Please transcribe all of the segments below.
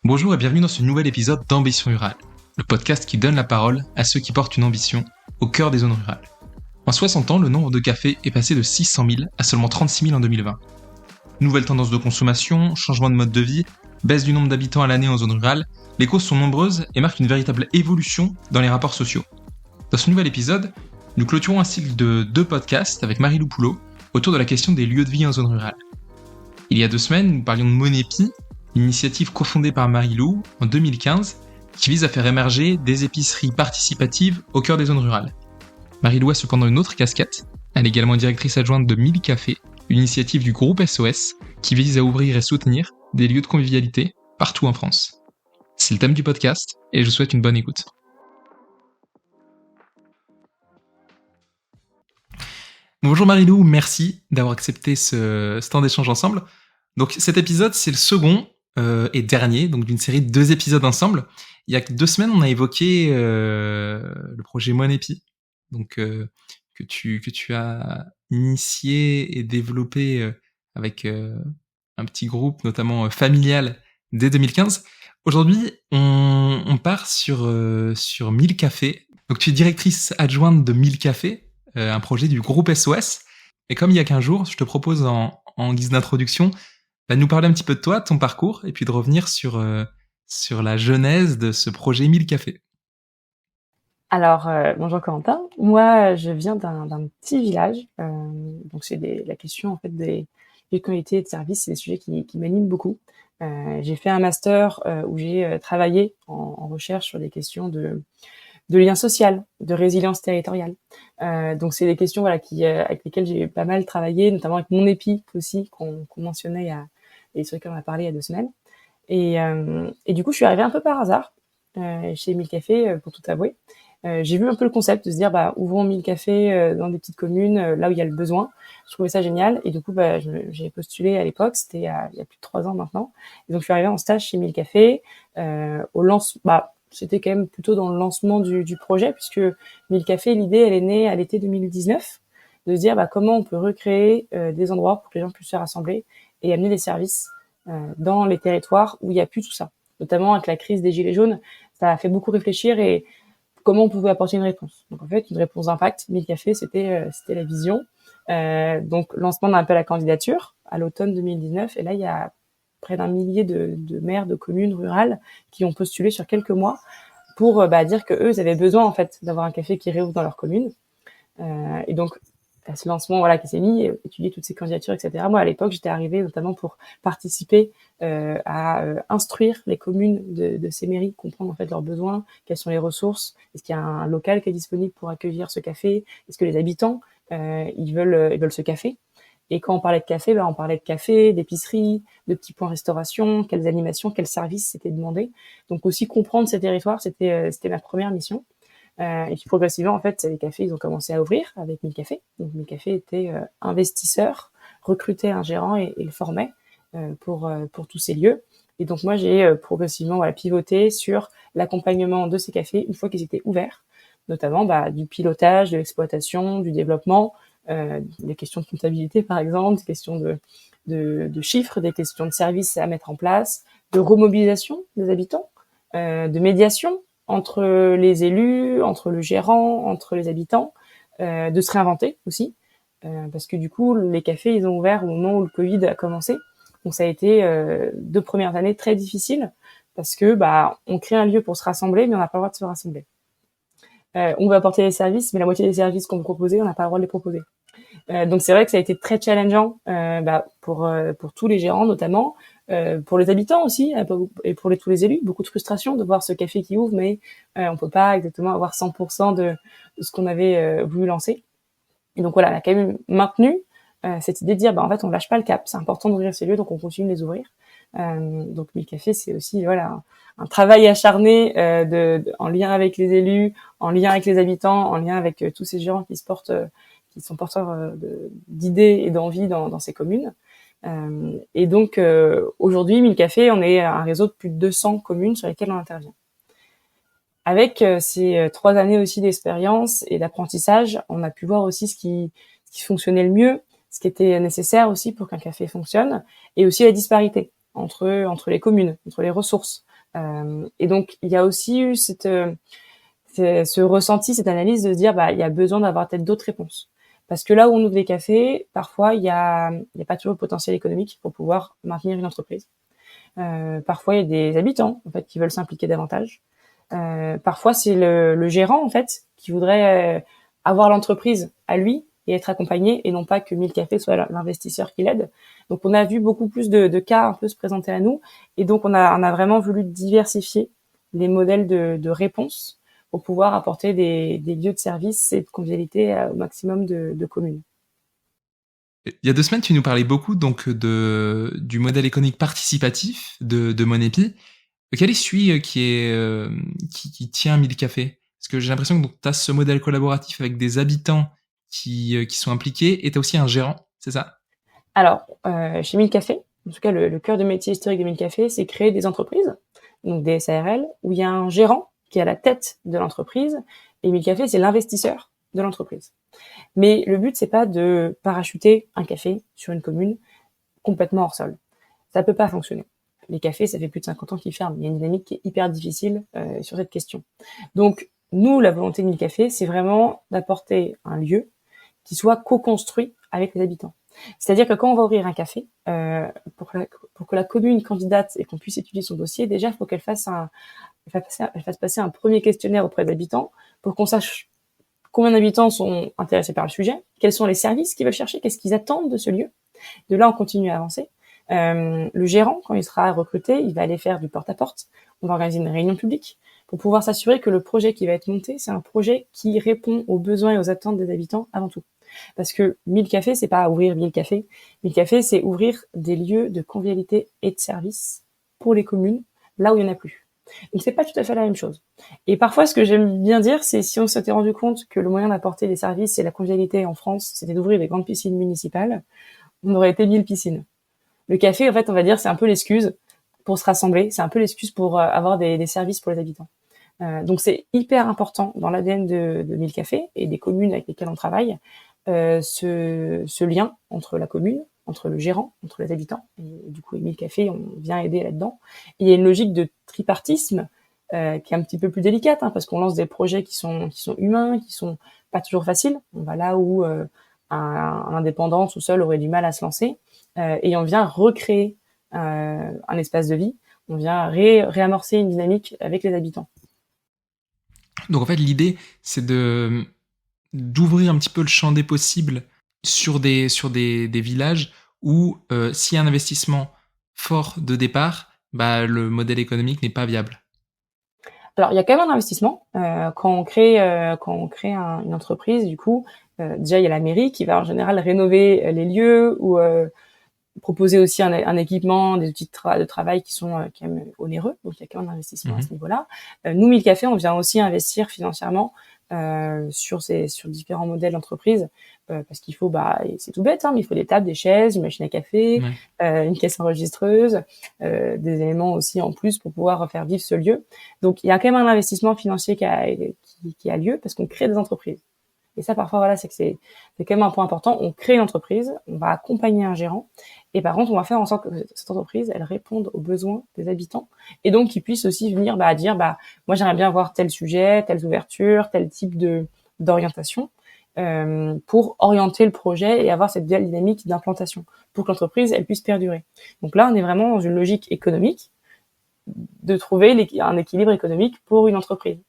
Bonjour et bienvenue dans ce nouvel épisode d'Ambition Rurale, le podcast qui donne la parole à ceux qui portent une ambition au cœur des zones rurales. En 60 ans, le nombre de cafés est passé de 600 000 à seulement 36 000 en 2020. Nouvelles tendances de consommation, changement de mode de vie, baisse du nombre d'habitants à l'année en zone rurale, les causes sont nombreuses et marquent une véritable évolution dans les rapports sociaux. Dans ce nouvel épisode, nous clôturons un cycle de 2 podcasts avec Marie-Lou Poulot autour de la question des lieux de vie en zone rurale. Il y a 2 semaines, nous parlions de Monépi, une initiative cofondée par Marie-Lou en 2015 qui vise à faire émerger des épiceries participatives au cœur des zones rurales. Marie-Lou a cependant une autre casquette, elle est également directrice adjointe de 1000 cafés, une initiative du groupe SOS qui vise à ouvrir et soutenir des lieux de convivialité partout en France. C'est le thème du podcast et je vous souhaite une bonne écoute. Bonjour Marie-Lou, merci d'avoir accepté ce temps d'échange ensemble. Donc cet épisode, c'est le second et dernier donc d'une série de 2 épisodes ensemble. Il y a 2 semaines, on a évoqué le projet Monépi, donc que tu as initié et développé avec un petit groupe, notamment familial, dès 2015. Aujourd'hui, on part sur 1000 cafés. Donc tu es directrice adjointe de 1000 cafés, un projet du groupe SOS. Et comme il y a 15 jours, je te propose en guise d'introduction de nous parler un petit peu de toi, de ton parcours, et puis de revenir sur la genèse de ce projet 1000 cafés. Alors, bonjour Corentin. Moi, je viens d'un petit village. Donc, c'est la question en fait des qualités et de services, c'est des sujets qui m'animent beaucoup. J'ai fait un master où j'ai travaillé en recherche sur des questions de lien social, de résilience territoriale. Donc, c'est des questions avec lesquelles j'ai pas mal travaillé, notamment avec mon épi aussi qu'on mentionnait et sur lesquels on a parlé il y a 2 semaines. Et du coup, je suis arrivée un peu par hasard chez 1000 cafés, pour tout avouer. J'ai vu un peu le concept de se dire ouvrons 1000 cafés dans des petites communes là où il y a le besoin. Je trouvais ça génial et du coup j'ai postulé à l'époque, c'était il y a plus de 3 ans maintenant. Et donc je suis arrivée en stage chez 1000 cafés c'était quand même plutôt dans le lancement du projet puisque 1000 cafés, l'idée elle est née à l'été 2019 de se dire comment on peut recréer des endroits pour que les gens puissent se rassembler et amener des services dans les territoires où il y a plus tout ça. Notamment avec la crise des gilets jaunes, ça a fait beaucoup réfléchir et comment on pouvait apporter une réponse. Donc en fait, une réponse d'impact, 1000 cafés, c'était la vision. Donc lancement d'un appel à candidature à l'automne 2019 et là il y a près d'un millier de maires de communes rurales qui ont postulé sur quelques mois pour dire que eux ils avaient besoin en fait d'avoir un café qui réouvre dans leur commune. Et donc à ce lancement qui s'est mis, étudier toutes ces candidatures, etc. Moi à l'époque j'étais arrivée notamment pour participer à instruire les communes de ces mairies, comprendre en fait leurs besoins, quelles sont les ressources, est-ce qu'il y a un local qui est disponible pour accueillir ce café, est-ce que les habitants ils veulent ce café. Et quand on parlait de café, on parlait de café, d'épicerie, de petits points restauration, quelles animations, quels services c'était demandé. Donc aussi comprendre ces territoires, c'était ma première mission. Et puis progressivement, en fait, les cafés, ils ont commencé à ouvrir avec 1000 cafés. Donc 1000 cafés était investisseur, recrutait un gérant et le formait pour tous ces lieux. Et donc moi, j'ai progressivement pivoté sur l'accompagnement de ces cafés une fois qu'ils étaient ouverts, notamment du pilotage, de l'exploitation, du développement, des questions de comptabilité par exemple, des questions de chiffres, des questions de services à mettre en place, de remobilisation des habitants, de médiation entre les élus, entre le gérant, entre les habitants, de se réinventer aussi, parce que du coup les cafés ils ont ouvert au moment où le Covid a commencé, donc ça a été 2 premières années très difficiles parce que on crée un lieu pour se rassembler mais on n'a pas le droit de se rassembler. On veut apporter des services mais la moitié des services qu'on veut proposer on n'a pas le droit de les proposer. Donc c'est vrai que ça a été très challengeant pour tous les gérants notamment, pour les habitants aussi et pour tous les élus, beaucoup de frustration de voir ce café qui ouvre mais on peut pas exactement avoir 100% de ce qu'on avait voulu lancer. Et donc voilà, on a quand même maintenu cette idée de dire en fait on lâche pas le cap, c'est important d'ouvrir ces lieux donc on continue de les ouvrir. Donc 1000 cafés c'est aussi un travail acharné en lien avec les élus, en lien avec les habitants, en lien avec tous ces gérants qui sont porteurs d'idées et d'envie dans ces communes. Et donc aujourd'hui 1000 cafés, on est un réseau de plus de 200 communes sur lesquelles on intervient. Avec ces 3 années aussi d'expérience et d'apprentissage, on a pu voir aussi ce qui fonctionnait le mieux, ce qui était nécessaire aussi pour qu'un café fonctionne, et aussi la disparité entre les communes, entre les ressources. Et donc, il y a aussi eu ce ressenti, cette analyse de se dire, il y a besoin d'avoir peut-être d'autres réponses. Parce que là où on ouvre des cafés, parfois, il y a pas toujours le potentiel économique pour pouvoir maintenir une entreprise. Parfois, il y a des habitants, en fait, qui veulent s'impliquer davantage. Parfois, c'est le gérant, en fait, qui voudrait avoir l'entreprise à lui et être accompagné, et non pas que 1000 cafés soit l'investisseur qui l'aide. Donc, on a vu beaucoup plus de cas un peu se présenter à nous, et donc on a vraiment voulu diversifier les modèles de réponse pour pouvoir apporter des lieux de service et de convivialité au maximum de communes. Il y a 2 semaines, tu nous parlais beaucoup donc du modèle économique participatif de Monepi. Quel est celui qui tient 1000 cafés? Parce que j'ai l'impression que tu as ce modèle collaboratif avec des habitants qui sont impliqués, et tu as aussi un gérant, c'est ça? Alors, chez 1000 cafés, en tout cas le cœur de métier historique de 1000 cafés, c'est créer des entreprises, donc des SARL, où il y a un gérant qui est à la tête de l'entreprise, et 1000 cafés, c'est l'investisseur de l'entreprise. Mais le but, c'est pas de parachuter un café sur une commune complètement hors sol. Ça peut pas fonctionner. Les cafés, ça fait plus de 50 ans qu'ils ferment. Il y a une dynamique qui est hyper difficile sur cette question. Donc, nous, la volonté de 1000 cafés, c'est vraiment d'apporter un lieu qui soit co-construit avec les habitants. C'est-à-dire que quand on va ouvrir un café, pour que la commune candidate et qu'on puisse étudier son dossier, déjà, il faut qu'elle fasse passer un premier questionnaire auprès des habitants pour qu'on sache combien d'habitants sont intéressés par le sujet, quels sont les services qu'ils veulent chercher, qu'est-ce qu'ils attendent de ce lieu. De là, on continue à avancer. Le gérant, quand il sera recruté, il va aller faire du porte-à-porte. On va organiser une réunion publique pour pouvoir s'assurer que le projet qui va être monté, c'est un projet qui répond aux besoins et aux attentes des habitants avant tout. Parce que 1000 cafés, c'est pas ouvrir 1000 cafés. 1000 cafés, c'est ouvrir des lieux de convivialité et de service pour les communes, là où il y en a plus. Donc c'est pas tout à fait la même chose. Et parfois, ce que j'aime bien dire, c'est si on s'était rendu compte que le moyen d'apporter des services et la convivialité en France, c'était d'ouvrir des grandes piscines municipales, on aurait été 1000 piscines. Le café, en fait, on va dire, c'est un peu l'excuse pour se rassembler, c'est un peu l'excuse pour avoir des services pour les habitants. Donc c'est hyper important dans l'ADN de 1000 cafés et des communes avec lesquelles on travaille, ce lien entre la commune, entre le gérant, entre les habitants. Et du coup, 1000 cafés, on vient aider là-dedans. Il y a une logique de tripartisme qui est un petit peu plus délicate, parce qu'on lance des projets qui sont humains, qui sont pas toujours faciles. On va là où un indépendant tout seul aurait du mal à se lancer, et on vient recréer un espace de vie. On vient réamorcer une dynamique avec les habitants. Donc en fait, l'idée, c'est d'ouvrir un petit peu le champ des possibles sur des villages où s'il y a un investissement fort de départ, le modèle économique n'est pas viable. Alors, il y a quand même un investissement. Quand on crée une entreprise, du coup, déjà, il y a la mairie qui va en général rénover les lieux ou proposer aussi un équipement, des outils de travail qui sont quand même onéreux. Donc, il y a quand même un investissement à ce niveau-là. Nous, 1000 cafés, on vient aussi investir financièrement sur différents modèles d'entreprise, parce qu'il faut, c'est tout bête, mais il faut des tables, des chaises, une machine à café, une caisse enregistreuse, des éléments aussi en plus pour pouvoir faire vivre ce lieu. Donc il y a quand même un investissement financier qui a lieu parce qu'on crée des entreprises. Et ça, parfois, voilà, c'est quand même un point important. On crée une entreprise, on va accompagner un gérant, et par contre, on va faire en sorte que cette entreprise, elle réponde aux besoins des habitants, et donc qu'ils puissent aussi venir dire, moi, j'aimerais bien voir tel sujet, telle ouverture, tel type d'orientation, pour orienter le projet et avoir cette belle dynamique d'implantation, pour que l'entreprise, elle puisse perdurer. Donc là, on est vraiment dans une logique économique de trouver un équilibre économique pour une entreprise.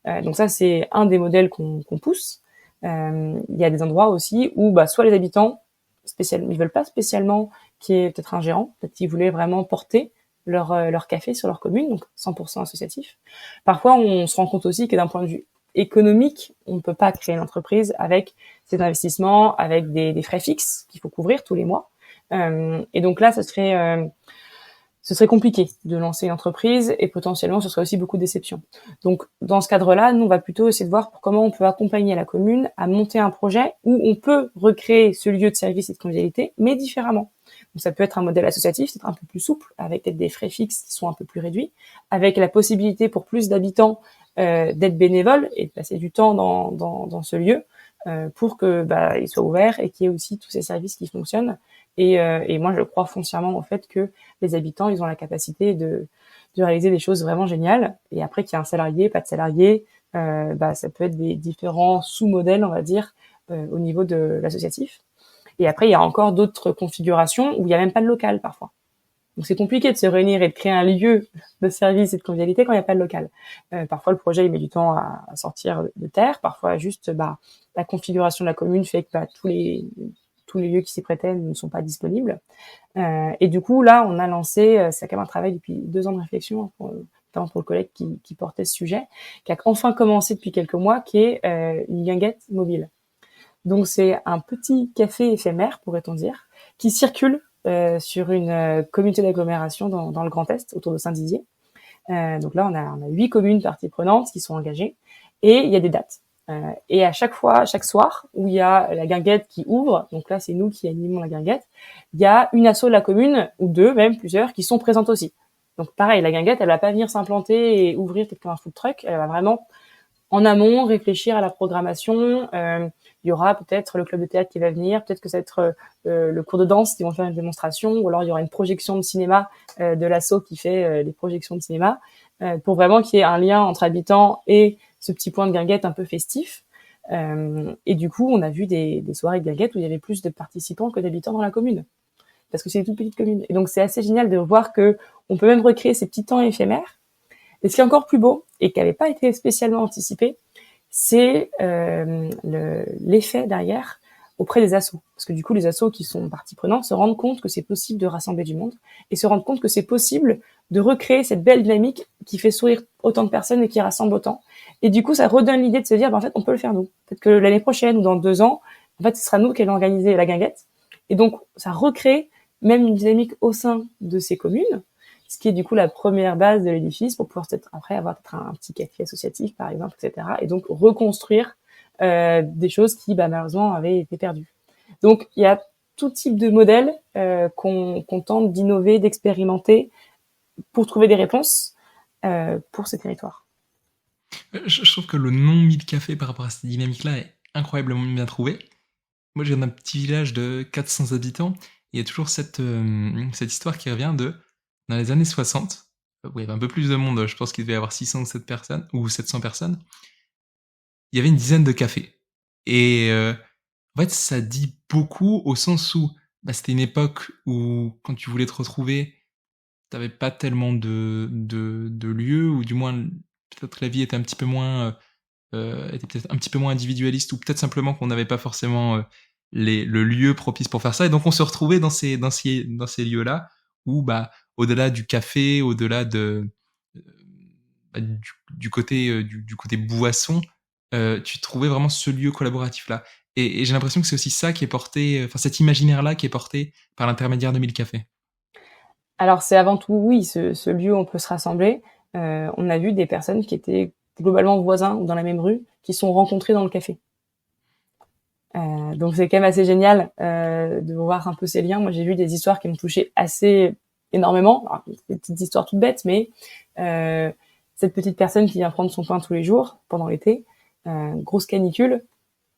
Donc ça, c'est un des modèles qu'on pousse. Il y a des endroits aussi où soit les habitants ils veulent pas spécialement qu'il y ait peut-être un gérant, peut-être qu'ils voulaient vraiment porter leur café sur leur commune, donc 100% associatif. Parfois, on se rend compte aussi que d'un point de vue économique, on ne peut pas créer une entreprise avec ces investissements, avec des frais fixes qu'il faut couvrir tous les mois. Et donc là, ce serait compliqué de lancer une entreprise et potentiellement ce serait aussi beaucoup de déception. Donc dans ce cadre-là, nous on va plutôt essayer de voir comment on peut accompagner la commune à monter un projet où on peut recréer ce lieu de service et de convivialité, mais différemment. Donc ça peut être un modèle associatif, c'est un peu plus souple, avec peut-être des frais fixes qui sont un peu plus réduits, avec la possibilité pour plus d'habitants d'être bénévoles et de passer du temps dans ce lieu, pour que il soit ouvert et qu'il y ait aussi tous ces services qui fonctionnent. Et moi, je crois foncièrement au fait que les habitants, ils ont la capacité de réaliser des choses vraiment géniales. Et après, qu'il y ait un salarié, pas de salarié, ça peut être des différents sous-modèles, on va dire, au niveau de l'associatif. Et après, il y a encore d'autres configurations où il y a même pas de local parfois. Donc c'est compliqué de se réunir et de créer un lieu de service et de convivialité quand il n'y a pas de local. Parfois le projet il met du temps à sortir de terre, parfois juste la configuration de la commune fait que tous les lieux qui s'y prêtaient ne sont pas disponibles. Et du coup là on a lancé, c'est quand même un travail depuis 2 ans de réflexion notamment pour le collègue qui portait ce sujet, qui a enfin commencé depuis quelques mois, qui est une guinguette mobile. Donc c'est un petit café éphémère, pourrait-on dire, qui circule sur une communauté d'agglomération dans le Grand Est, autour de Saint-Dizier. Donc là, on a 8 communes parties prenantes qui sont engagées, et il y a des dates. Et à chaque soir, où il y a la guinguette qui ouvre, donc là, c'est nous qui animons la guinguette, il y a une asso de la commune, ou deux, même plusieurs, qui sont présentes aussi. Donc pareil, la guinguette, elle va pas venir s'implanter et ouvrir peut-être comme un food truck, elle va vraiment en amont réfléchir à la programmation. Il y aura peut-être le club de théâtre qui va venir, peut-être que ça va être le cours de danse qui vont faire une démonstration, ou alors il y aura une projection de cinéma de l'asso qui fait les projections de cinéma, pour vraiment qu'il y ait un lien entre habitants et ce petit point de guinguette un peu festif. Et du coup, on a vu des soirées de guinguette où il y avait plus de participants que d'habitants dans la commune, parce que c'est une toute petite commune. Et donc c'est assez génial de voir que on peut même recréer ces petits temps éphémères. Et ce qui est encore plus beau, et qui n'avait pas été spécialement anticipé, c'est l'effet derrière auprès des assos. Parce que du coup, les assos qui sont partie prenante se rendent compte que c'est possible de rassembler du monde, et se rendent compte que c'est possible de recréer cette belle dynamique qui fait sourire autant de personnes et qui rassemble autant. Et du coup, ça redonne l'idée de se dire, en fait, on peut le faire nous. Peut-être que l'année prochaine ou dans 2 ans, en fait, ce sera nous qui allons organiser la guinguette. Et donc, ça recrée même une dynamique au sein de ces communes, ce qui est du coup la première base de l'édifice pour pouvoir peut-être après avoir peut-être un petit café associatif par exemple, etc. Et donc reconstruire des choses qui malheureusement avaient été perdues. Donc il y a tout type de modèles qu'on tente d'innover, d'expérimenter pour trouver des réponses pour ces territoires. Je trouve que le nom 1000 cafés par rapport à cette dynamique-là est incroyablement bien trouvé. Moi, je viens d'un petit village de 400 habitants. Il y a toujours cette histoire qui revient dans les années 60, où il y avait un peu plus de monde, je pense qu'il devait y avoir 600 ou 700 personnes, il y avait une dizaine de cafés. Et en fait, ça dit beaucoup au sens où c'était une époque où, quand tu voulais te retrouver, t'avais pas tellement de lieux, ou du moins, peut-être la vie était était peut-être un petit peu moins individualiste, ou peut-être simplement qu'on n'avait pas forcément le lieu propice pour faire ça. Et donc, on se retrouvait dans ces lieux-là où, au-delà du café, au-delà du côté du côté boisson, tu trouvais vraiment ce lieu collaboratif-là. Et j'ai l'impression que c'est aussi ça qui est porté, enfin cet imaginaire-là qui est porté par l'intermédiaire de 1000 cafés. Alors c'est avant tout, oui, ce lieu où on peut se rassembler. On a vu des personnes qui étaient globalement voisins ou dans la même rue, qui sont rencontrés dans le café. Donc c'est quand même assez génial de voir un peu ces liens. Moi j'ai vu des histoires qui me touchaient assez énormément. Alors, des petites histoires toutes bêtes, mais cette petite personne qui vient prendre son pain tous les jours pendant l'été, grosse canicule,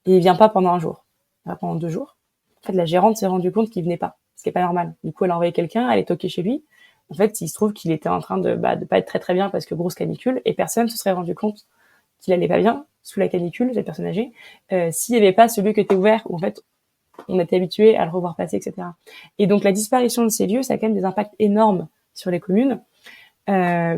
et il vient pas pendant un jour, il vient pendant 2 jours. En fait, la gérante s'est rendue compte qu'il venait pas, ce qui est pas normal. Du coup, elle a envoyé quelqu'un, elle est toquée chez lui. En fait, il se trouve qu'il était en train de pas être très très bien parce que grosse canicule, et personne se serait rendu compte qu'il allait pas bien sous la canicule, cette personne âgée, s'il y avait pas ce lieu qui était ouvert, où en fait on était habitué à le revoir passer, etc. Et donc la disparition de ces lieux, ça a quand même des impacts énormes sur les communes,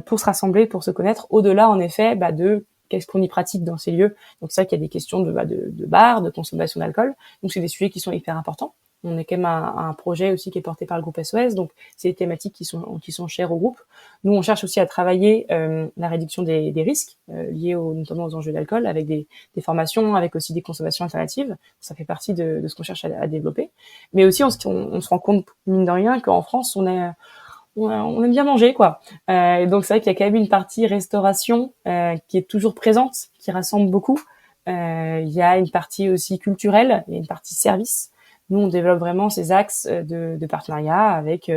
pour se rassembler, pour se connaître, au-delà en effet de qu'est-ce qu'on y pratique dans ces lieux. Donc c'est vrai qu'il y a des questions de bar, de consommation d'alcool, donc c'est des sujets qui sont hyper importants. On est quand même un projet aussi qui est porté par le groupe SOS, donc c'est des thématiques qui sont chères au groupe. Nous, on cherche aussi à travailler la réduction des risques liés notamment aux enjeux d'alcool, avec des formations, avec aussi des consommations alternatives. Ça fait partie de ce qu'on cherche à développer. Mais aussi, on se rend compte, mine de rien, qu'en France, on aime bien manger, quoi. Et donc, c'est vrai qu'il y a quand même une partie restauration qui est toujours présente, qui rassemble beaucoup. Il y a une partie aussi culturelle, il y a une partie service. Nous, on développe vraiment ces axes de partenariat avec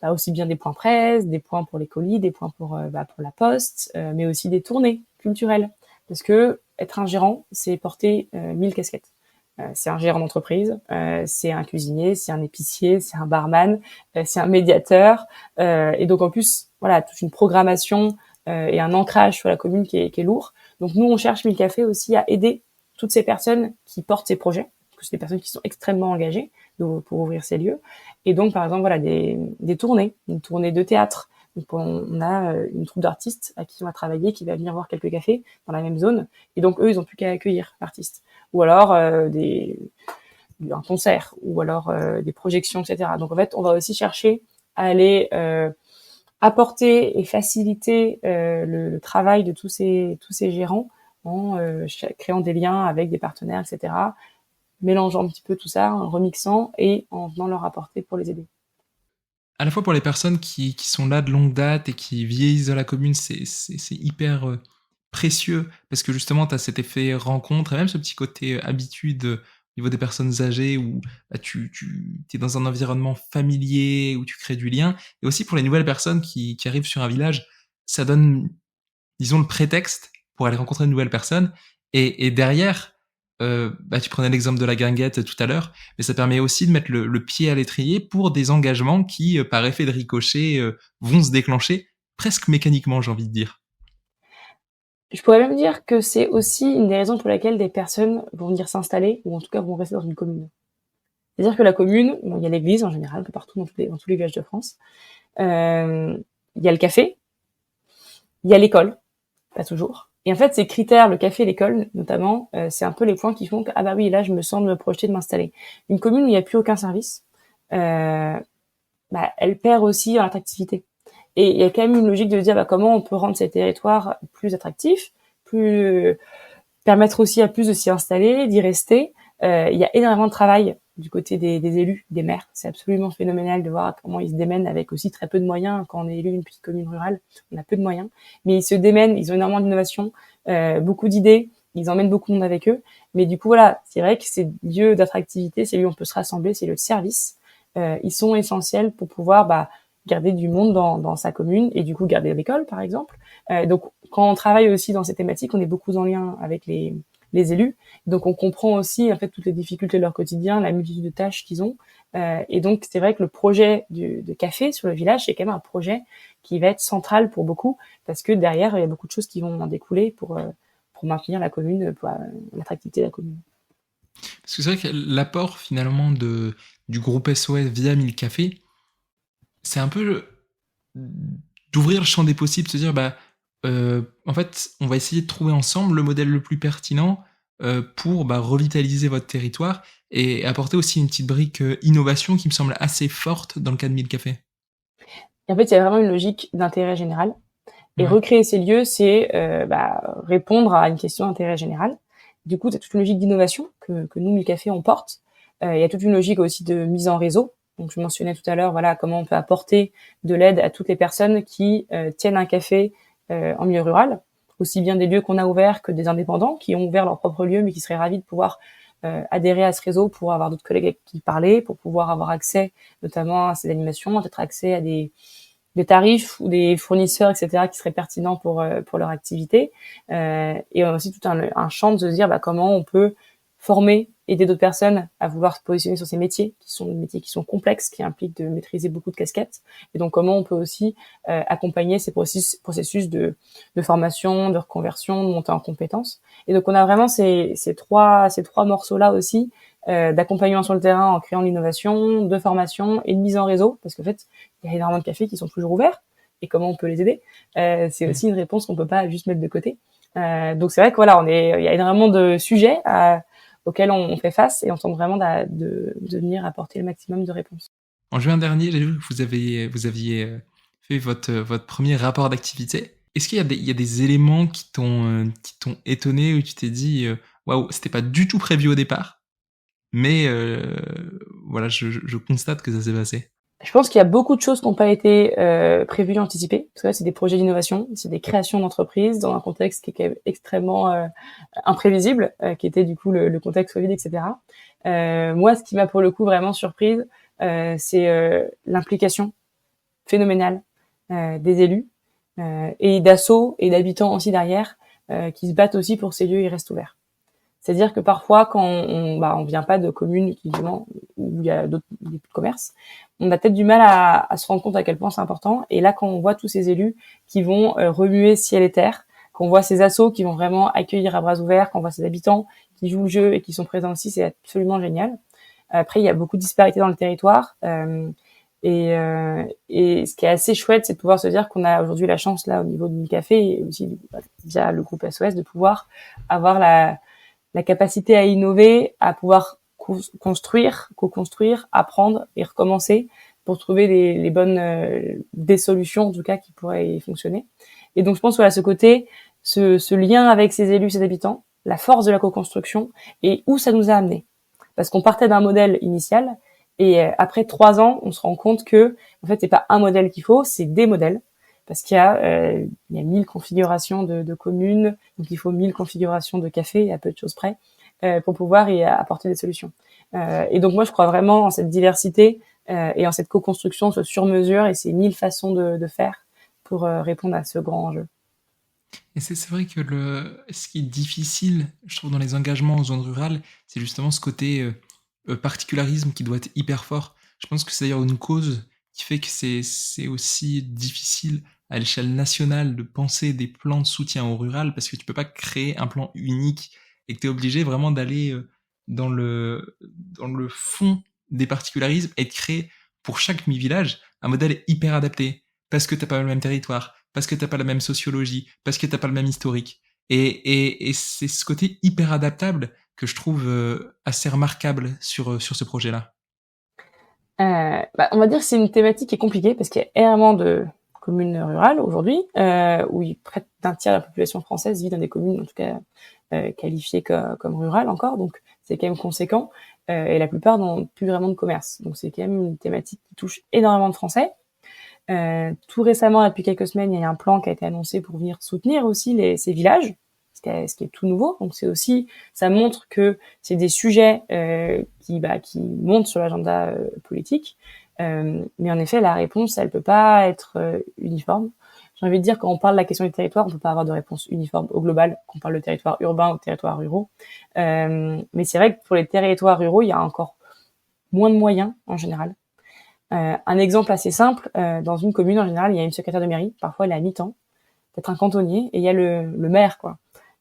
aussi bien des points presse, des points pour les colis, des points pour la poste, mais aussi des tournées culturelles. parce que être un gérant, c'est porter 1000 casquettes. C'est un gérant d'entreprise, c'est un cuisinier, c'est un épicier, c'est un barman, c'est un médiateur, et donc en plus, voilà, toute une programmation et un ancrage sur la commune qui est lourd. Donc nous, on cherche 1000 cafés aussi à aider toutes ces personnes qui portent ces projets, parce que c'est des personnes qui sont extrêmement engagées pour ouvrir ces lieux. Et donc, par exemple, voilà, des tournées, une tournée de théâtre. Donc, on a une troupe d'artistes à qui on va travailler, qui va venir voir quelques cafés dans la même zone. Et donc, eux, ils ont plus qu'à accueillir l'artiste. Ou alors un concert, ou alors des projections, etc. Donc, en fait, on va aussi chercher à aller apporter et faciliter le travail de tous ces gérants en créant des liens avec des partenaires, etc., mélangeant un petit peu tout ça, en remixant et en venant leur apporter pour les aider. À la fois pour les personnes qui sont là de longue date et qui vieillissent dans la commune, c'est hyper précieux parce que justement, tu as cet effet rencontre et même ce petit côté habitude au niveau des personnes âgées où bah, tu es dans un environnement familier, où tu crées du lien. Et aussi pour les nouvelles personnes qui arrivent sur un village, ça donne, disons, le prétexte pour aller rencontrer une nouvelle personne. Et derrière, bah, tu prenais l'exemple de la guinguette tout à l'heure, mais ça permet aussi de mettre le pied à l'étrier pour des engagements qui, par effet de ricochet, vont se déclencher presque mécaniquement, j'ai envie de dire. Je pourrais même dire que c'est aussi une des raisons pour lesquelles des personnes vont venir s'installer, ou en tout cas vont rester dans une commune. C'est-à-dire que la commune, bon, il y a l'église en général, un peu partout dans tous les villages de France. Il y a le café, il y a l'école, pas toujours. Et en fait, ces critères, le café, l'école, notamment, c'est un peu les points qui font que, ah bah oui, là, je me sens de me projeter, de m'installer. Une commune où il n'y a plus aucun service, bah, elle perd aussi en attractivité. Et il y a quand même une logique de dire, bah, comment on peut rendre ces territoires plus attractifs, plus permettre aussi à plus de s'y installer, d'y rester. Il y a énormément de travail du côté des élus, des maires. C'est absolument phénoménal de voir comment ils se démènent avec aussi très peu de moyens. Quand on est élu d'une petite commune rurale, on a peu de moyens, mais ils se démènent, ils ont énormément d'innovation, beaucoup d'idées, ils emmènent beaucoup de monde avec eux. Mais du coup, voilà, c'est vrai que ces lieux d'attractivité, ces lieux où on peut se rassembler, ces lieux de service, ils sont essentiels pour pouvoir garder du monde dans sa commune et du coup garder l'école, par exemple. Donc, quand on travaille aussi dans ces thématiques, on est beaucoup en lien avec les élus. Donc, on comprend aussi en fait toutes les difficultés de leur quotidien, la multitude de tâches qu'ils ont. Et donc, c'est vrai que le projet de café sur le village, c'est quand même un projet qui va être central pour beaucoup parce que derrière, il y a beaucoup de choses qui vont en découler pour maintenir la commune, pour l'attractivité de la commune. Parce que c'est vrai que l'apport finalement du groupe SOS via 1000 cafés, c'est un peu d'ouvrir le champ des possibles, se dire bah en fait on va essayer de trouver ensemble le modèle le plus pertinent pour revitaliser votre territoire et apporter aussi une petite brique innovation qui me semble assez forte dans le cas de 1000 cafés. Et en fait, il y a vraiment une logique d'intérêt général. Et Ouais. recréer ces lieux, c'est répondre à une question d'intérêt général. Du coup, tu as toute une logique d'innovation que nous, 1000 cafés, on porte. Il y a toute une logique aussi de mise en réseau. Donc, je mentionnais tout à l'heure, voilà, comment on peut apporter de l'aide à toutes les personnes qui tiennent un café en milieu rural, aussi bien des lieux qu'on a ouverts que des indépendants qui ont ouvert leur propre lieu, mais qui seraient ravis de pouvoir adhérer à ce réseau pour avoir d'autres collègues avec qui parler, pour pouvoir avoir accès notamment à ces animations, peut-être accès à des tarifs ou des fournisseurs, etc., qui seraient pertinents pour leur activité. Et aussi tout un champ de se dire comment on peut former, aider d'autres personnes à vouloir se positionner sur ces métiers, qui sont des métiers qui sont complexes, qui impliquent de maîtriser beaucoup de casquettes. Et donc, comment on peut aussi accompagner ces processus de formation, de reconversion, de montée en compétences. Et donc, on a vraiment ces trois morceaux-là aussi, d'accompagnement sur le terrain en créant l'innovation, de formation et de mise en réseau, parce qu'en fait, il y a énormément de cafés qui sont toujours ouverts, et comment on peut les aider. C'est aussi une réponse qu'on peut pas juste mettre de côté. Donc c'est vrai que voilà, il y a énormément de sujets auxquels on fait face, et on tente vraiment de venir apporter le maximum de réponses. En juin dernier, j'ai vu que vous aviez fait votre premier rapport d'activité. Est-ce qu'il y a des éléments qui t'ont étonné ou tu t'es dit waouh, c'était pas du tout prévu au départ, mais voilà, je constate que ça s'est passé. Je pense qu'il y a beaucoup de choses qui n'ont pas été prévues et anticipées, parce que là, c'est des projets d'innovation, c'est des créations d'entreprises dans un contexte qui est quand même extrêmement imprévisible, qui était du coup le contexte Covid, etc. Moi, ce qui m'a pour le coup vraiment surprise, c'est l'implication phénoménale des élus et d'assauts et d'habitants aussi derrière, qui se battent aussi pour que ces lieux ils restent ouverts. C'est-à-dire que parfois, quand on vient pas de communes évidemment où il y a d'autres commerces, on a peut-être du mal à se rendre compte à quel point c'est important. Et là, quand on voit tous ces élus qui vont remuer ciel et terre, qu'on voit ces assos qui vont vraiment accueillir à bras ouverts, qu'on voit ces habitants qui jouent le jeu et qui sont présents aussi, c'est absolument génial. Après, il y a beaucoup de disparités dans le territoire. Et ce qui est assez chouette, c'est de pouvoir se dire qu'on a aujourd'hui la chance, là, au niveau du café, et aussi via le groupe SOS, de pouvoir avoir la capacité à innover, à pouvoir construire, co-construire, apprendre et recommencer pour trouver les bonnes des solutions en tout cas qui pourraient fonctionner. Et donc je pense voilà ce côté, ce lien avec ces élus, ces habitants, la force de la co-construction et où ça nous a amené. Parce qu'on partait d'un modèle initial et après 3 ans, on se rend compte que en fait c'est pas un modèle qu'il faut, c'est des modèles. Parce qu'il y a 1000 configurations de communes, donc il faut 1000 configurations de cafés, à peu de choses près, pour pouvoir y apporter des solutions. Et donc moi, je crois vraiment en cette diversité et en cette co-construction, ce sur-mesure et ces 1000 façons de faire pour répondre à ce grand enjeu. Et c'est vrai que ce qui est difficile, je trouve, dans les engagements en zone rurale, c'est justement ce côté particularisme qui doit être hyper fort. Je pense que c'est d'ailleurs une cause qui fait que c'est aussi difficile à l'échelle nationale de penser des plans de soutien au rural parce que tu peux pas créer un plan unique et que tu es obligé vraiment d'aller dans le fond des particularismes et de créer pour chaque mi-village un modèle hyper adapté parce que t'as pas le même territoire, parce que t'as pas la même sociologie, parce que t'as pas le même historique. Et c'est ce côté hyper adaptable que je trouve assez remarquable sur ce projet-là. On va dire que c'est une thématique qui est compliquée parce qu'il y a énormément de communes rurales aujourd'hui où près d'un tiers de la population française vit dans des communes en tout cas qualifiées comme rurales encore, donc c'est quand même conséquent et la plupart n'ont plus vraiment de commerce, donc c'est quand même une thématique qui touche énormément de Français. Tout récemment, là, depuis quelques semaines, il y a un plan qui a été annoncé pour venir soutenir aussi ces villages, ce qui est tout nouveau. Donc c'est aussi, ça montre que c'est des sujets qui montent sur l'agenda politique. Mais en effet, la réponse, elle peut pas être uniforme. J'ai envie de dire, quand on parle de la question du territoire, on peut pas avoir de réponse uniforme au global, qu'on parle de territoire urbain ou de territoire ruraux. Mais c'est vrai que pour les territoires ruraux, il y a encore moins de moyens en général. Un exemple assez simple, dans une commune en général, il y a une secrétaire de mairie, parfois elle est à mi-temps, peut-être un cantonnier, et il y a le maire, quoi.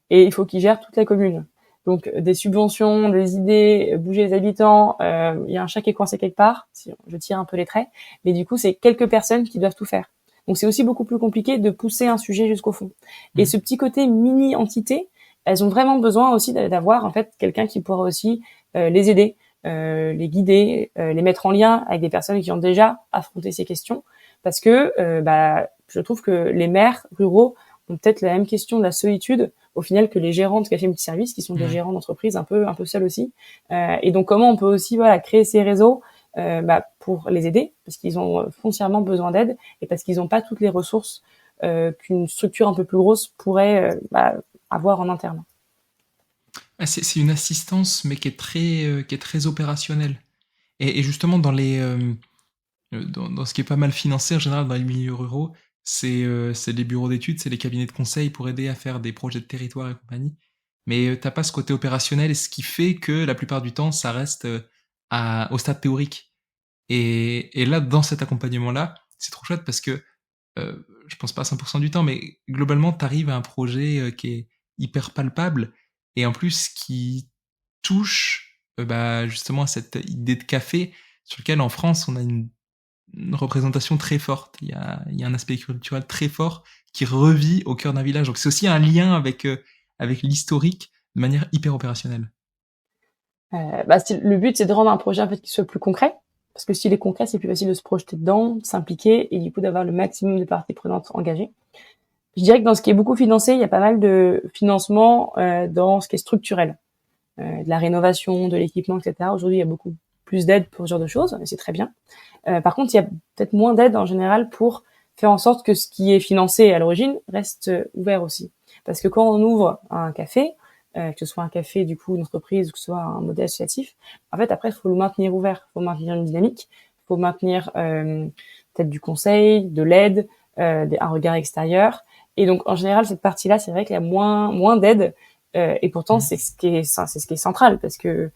Et il faut qu'il gère toute la commune. Donc des subventions, des idées, bouger les habitants, il y a un chat qui est coincé quelque part, si je tire un peu les traits, mais du coup c'est quelques personnes qui doivent tout faire. Donc c'est aussi beaucoup plus compliqué de pousser un sujet jusqu'au fond. Et ce petit côté mini-entité, elles ont vraiment besoin aussi d'avoir en fait quelqu'un qui pourra aussi les aider, les guider, les mettre en lien avec des personnes qui ont déjà affronté ces questions, parce que je trouve que les maires ruraux ont peut-être la même question de la solitude au final que les gérants de café multiservice qui sont des gérants d'entreprise un peu seuls aussi. Et donc comment on peut aussi créer ces réseaux pour les aider parce qu'ils ont foncièrement besoin d'aide et parce qu'ils n'ont pas toutes les ressources qu'une structure un peu plus grosse pourrait avoir en interne. C'est une assistance, mais qui est très opérationnelle. Et justement, dans ce qui est pas mal financé en général dans les milieux ruraux, c'est les bureaux d'études, c'est les cabinets de conseil pour aider à faire des projets de territoire et compagnie. Mais t'as pas ce côté opérationnel, et ce qui fait que la plupart du temps, ça reste au stade théorique. Et là, dans cet accompagnement-là, c'est trop chouette parce que je pense pas à 100% du temps, mais globalement, t'arrives à un projet qui est hyper palpable et en plus qui touche justement à cette idée de café sur lequel en France on a une représentation très forte. Il y a un aspect culturel très fort qui revit au cœur d'un village. Donc c'est aussi un lien avec l'historique de manière hyper opérationnelle. Le but c'est de rendre un projet en fait qui soit plus concret. Parce que s'il est concret, c'est plus facile de se projeter dedans, de s'impliquer et du coup d'avoir le maximum de parties prenantes engagées. Je dirais que dans ce qui est beaucoup financé, il y a pas mal de financement dans ce qui est structurel, de la rénovation, de l'équipement, etc. Aujourd'hui, il y a beaucoup plus d'aide pour ce genre de choses, et c'est très bien. Par contre, il y a peut-être moins d'aide en général pour faire en sorte que ce qui est financé à l'origine reste ouvert aussi. Parce que quand on ouvre un café, que ce soit un café, du coup, une entreprise, ou que ce soit un modèle associatif, en fait, après, il faut le maintenir ouvert, il faut maintenir une dynamique, il faut maintenir peut-être du conseil, de l'aide, un regard extérieur. Et donc, en général, cette partie-là, c'est vrai qu'il y a moins d'aide. Et pourtant, c'est ce qui est central, parce que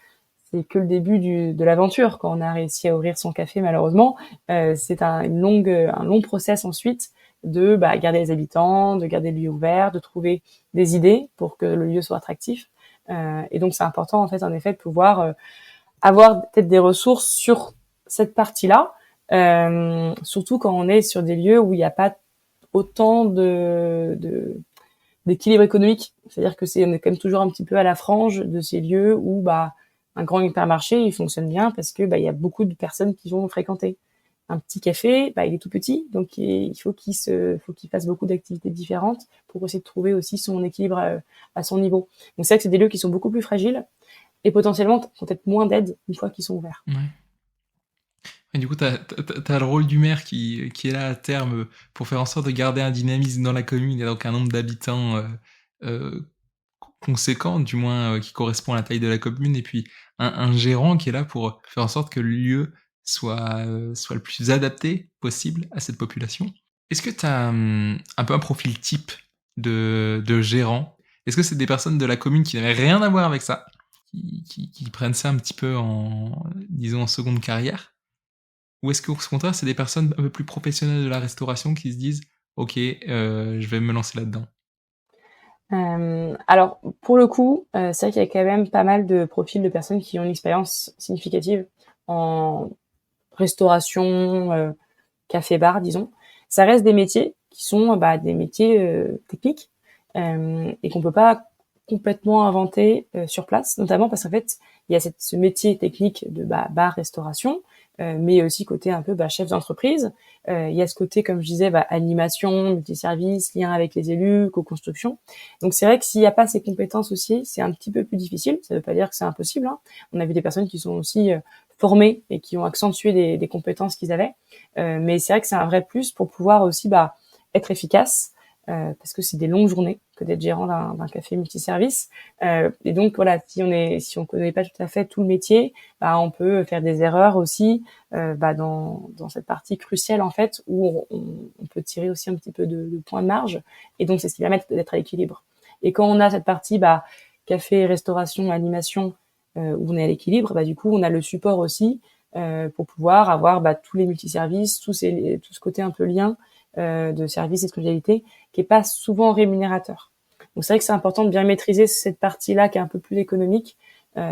c'est que le début de l'aventure quand on a réussi à ouvrir son café. Malheureusement, c'est un long process ensuite de garder les habitants, de garder le lieu ouvert, de trouver des idées pour que le lieu soit attractif. Et donc, c'est important en fait, en effet, de pouvoir avoir peut-être des ressources sur cette partie-là, surtout quand on est sur des lieux où il n'y a pas autant d'équilibre économique. C'est-à-dire que on est quand même toujours un petit peu à la frange de ces lieux où un grand hypermarché il fonctionne bien parce que il y a beaucoup de personnes qui vont fréquenter. Un petit café, il est tout petit, donc il faut qu'il fasse beaucoup d'activités différentes pour essayer de trouver aussi son équilibre à son niveau. Donc c'est vrai que c'est des lieux qui sont beaucoup plus fragiles et potentiellement ont peut-être moins d'aide une fois qu'ils sont ouverts. Ouais. Et du coup, t'as le rôle du maire qui est là à terme pour faire en sorte de garder un dynamisme dans la commune et donc un nombre d'habitants conséquent, du moins qui correspond à la taille de la commune, et puis un gérant qui est là pour faire en sorte que le lieu soit le plus adapté possible à cette population. Est-ce que t'as un peu un profil type de gérant? Est-ce que c'est des personnes de la commune qui n'avaient rien à voir avec ça, qui prennent ça un petit peu disons, en seconde carrière? Ou est-ce qu'au contraire, c'est des personnes un peu plus professionnelles de la restauration qui se disent ok, je vais me lancer là-dedans? Alors, pour le coup, c'est vrai qu'il y a quand même pas mal de profils de personnes qui ont une expérience significative en restauration, café-bar, disons. Ça reste des métiers qui sont des métiers techniques et qu'on peut pas complètement inventer sur place, notamment parce qu'en fait, il y a ce métier technique de bar-restauration, mais aussi côté un peu chef d'entreprise. Il y a ce côté, comme je disais, animation, multiservice, lien avec les élus, co-construction. Donc c'est vrai que s'il n'y a pas ces compétences aussi, c'est un petit peu plus difficile. Ça ne veut pas dire que c'est impossible, hein. On a vu des personnes qui sont aussi formées et qui ont accentué des compétences qu'ils avaient. Mais c'est vrai que c'est un vrai plus pour pouvoir aussi être efficace, parce que c'est des longues journées que d'être gérant d'un café multiservice. Et donc voilà, si on connaît pas tout à fait tout le métier, on peut faire des erreurs aussi dans cette partie cruciale en fait où on peut tirer aussi un petit peu de points de marge. Et donc c'est ce qui permet d'être à l'équilibre. Et quand on a cette partie café, restauration, animation où on est à l'équilibre, du coup on a le support aussi pour pouvoir avoir tous les multiservices, tout ce côté un peu lien de service et de convivialité qui est pas souvent rémunérateur. Donc c'est vrai que c'est important de bien maîtriser cette partie-là qui est un peu plus économique,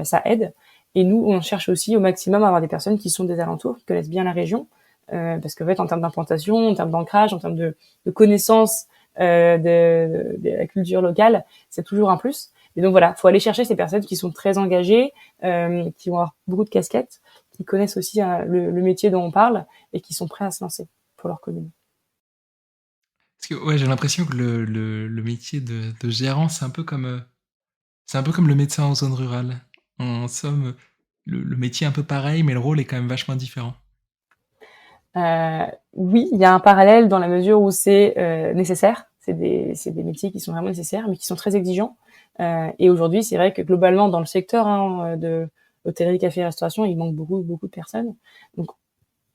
ça aide. Et nous, on cherche aussi au maximum à avoir des personnes qui sont des alentours, qui connaissent bien la région, parce qu'en fait, en termes d'implantation, en termes d'ancrage, en termes de connaissance de la culture locale, c'est toujours un plus. Et donc voilà, faut aller chercher ces personnes qui sont très engagées, qui vont avoir beaucoup de casquettes, qui connaissent aussi le métier dont on parle et qui sont prêts à se lancer pour leur commune. Parce que ouais, j'ai l'impression que le métier de gérant, c'est un peu comme le médecin en zone rurale. En somme, le métier est un peu pareil, mais le rôle est quand même vachement différent. Oui, il y a un parallèle dans la mesure où c'est nécessaire. C'est des métiers qui sont vraiment nécessaires, mais qui sont très exigeants. Et aujourd'hui, c'est vrai que globalement, dans le secteur de hôtellerie, café, restauration, il manque beaucoup de personnes. Donc,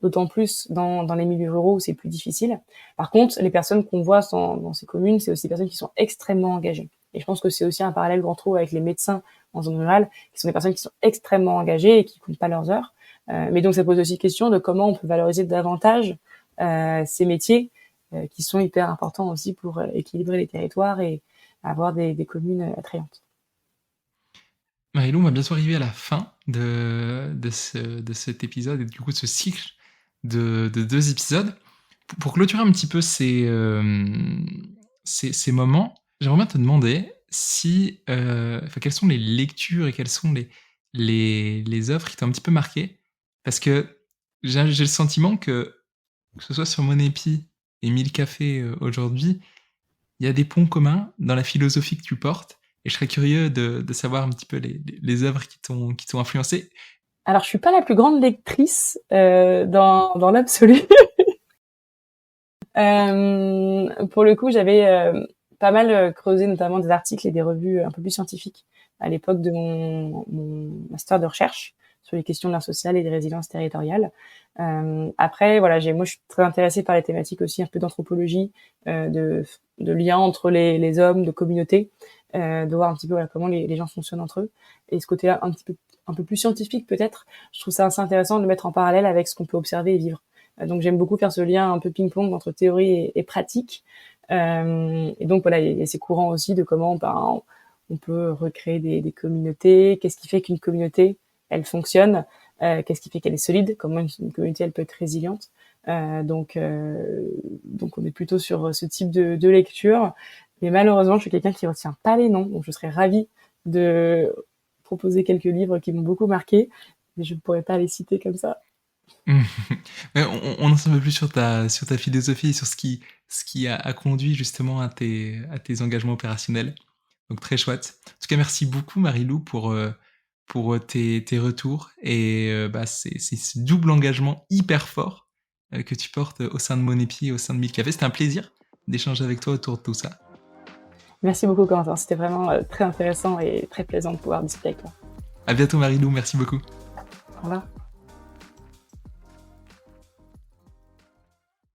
d'autant plus dans les milieux ruraux où c'est plus difficile. Par contre, les personnes qu'on voit dans ces communes, c'est aussi des personnes qui sont extrêmement engagées. Et je pense que c'est aussi un parallèle qu'on trouve avec les médecins en zone rurale, qui sont des personnes qui sont extrêmement engagées et qui comptent pas leurs heures. Mais donc, ça pose aussi question de comment on peut valoriser davantage ces métiers qui sont hyper importants aussi pour équilibrer les territoires et avoir des communes attrayantes. Marilou, on va bientôt arriver à la fin de cet épisode et du coup de ce cycle de 2 épisodes. Pour clôturer un petit peu ces moments, j'aimerais bien te demander quelles sont les lectures et quelles sont les œuvres qui t'ont un petit peu marqué. Parce que j'ai le sentiment que ce soit sur Monépi et Mille Cafés aujourd'hui, il y a des ponts communs dans la philosophie que tu portes. Et je serais curieux de savoir un petit peu les œuvres qui t'ont influencé. Alors, je suis pas la plus grande lectrice dans l'absolu. Pour le coup, j'avais pas mal creusé notamment des articles et des revues un peu plus scientifiques à l'époque de mon master de recherche sur les questions de l'art social et des résiliences territoriales. Après, voilà, moi, je suis très intéressée par les thématiques aussi un peu d'anthropologie, de de lien entre les hommes, de communauté, de voir un petit peu comment les gens fonctionnent entre eux. Et ce côté-là un peu plus scientifique peut-être, je trouve ça assez intéressant de le mettre en parallèle avec ce qu'on peut observer et vivre. Donc j'aime beaucoup faire ce lien un peu ping-pong entre théorie et pratique. Et donc voilà, il y a ces courants aussi de comment on peut recréer des communautés, qu'est-ce qui fait qu'une communauté elle fonctionne, qu'est-ce qui fait qu'elle est solide, comment une communauté elle peut être résiliente. Donc on est plutôt sur ce type de lecture. Mais malheureusement, je suis quelqu'un qui retient pas les noms, donc je serais ravie de proposer quelques livres qui m'ont beaucoup marqué, mais je ne pourrais pas les citer comme ça. Mais on en sait un peu plus sur ta philosophie et sur ce qui a conduit justement à tes engagements opérationnels. Donc très chouette. En tout cas, merci beaucoup Marie-Lou pour tes retours et c'est ce double engagement hyper fort que tu portes au sein de Monépi et au sein de 1000 Cafés. C'était un plaisir d'échanger avec toi autour de tout ça. Merci beaucoup Corentin, c'était vraiment très intéressant et très plaisant de pouvoir discuter avec toi. À bientôt Marie-Lou, merci beaucoup. Au revoir.